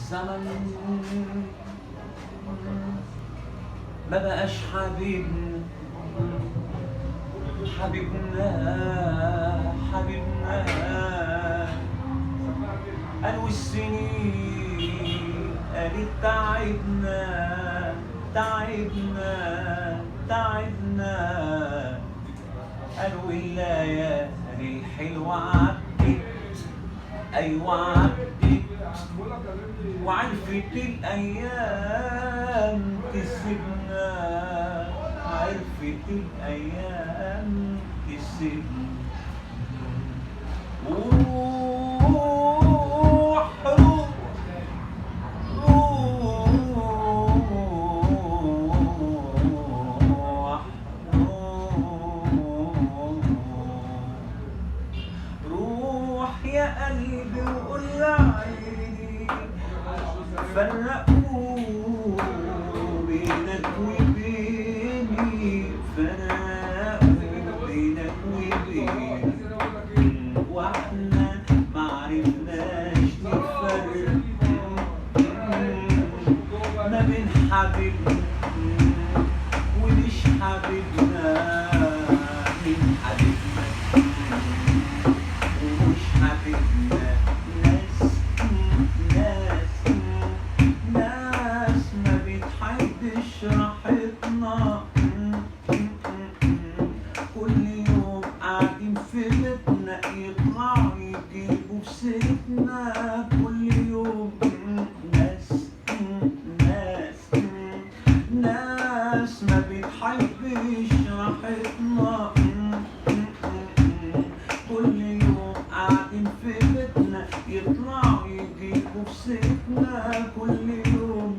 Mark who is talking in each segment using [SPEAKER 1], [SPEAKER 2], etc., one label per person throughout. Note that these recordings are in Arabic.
[SPEAKER 1] الزمن ما بقاش حبيبنا حبيبنا حبيبنا قالوا السنين قالت تعبنا تعبنا تعبنا قالوا الليالي الحلوة عدت أيوة عدت وعرفت الأيام تسيبنا عرفت الأيام تسيبنا روح روح روح يا قلبي وقول لعيني فرقوا بينك وبيني فرقوا بينك وبيني واحنا معرفناش نفرق ما بين حبيبنا ومش حبيبنا من حبيبنا ومش حبيبنا ناس ما بتحبش راحتنا كل يوم قاعدين في بيتنا يطلعوا يجيبوا في سيرتنا كل يوم ناس ما بتحبش راحتنا كل يوم قاعدين في بيتنا يطلعوا يجيبوا في سيرتنا كل يوم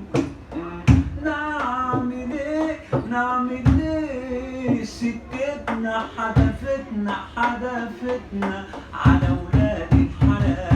[SPEAKER 1] نعمل ايه سكتنا حدفتنا على ولاد الحلال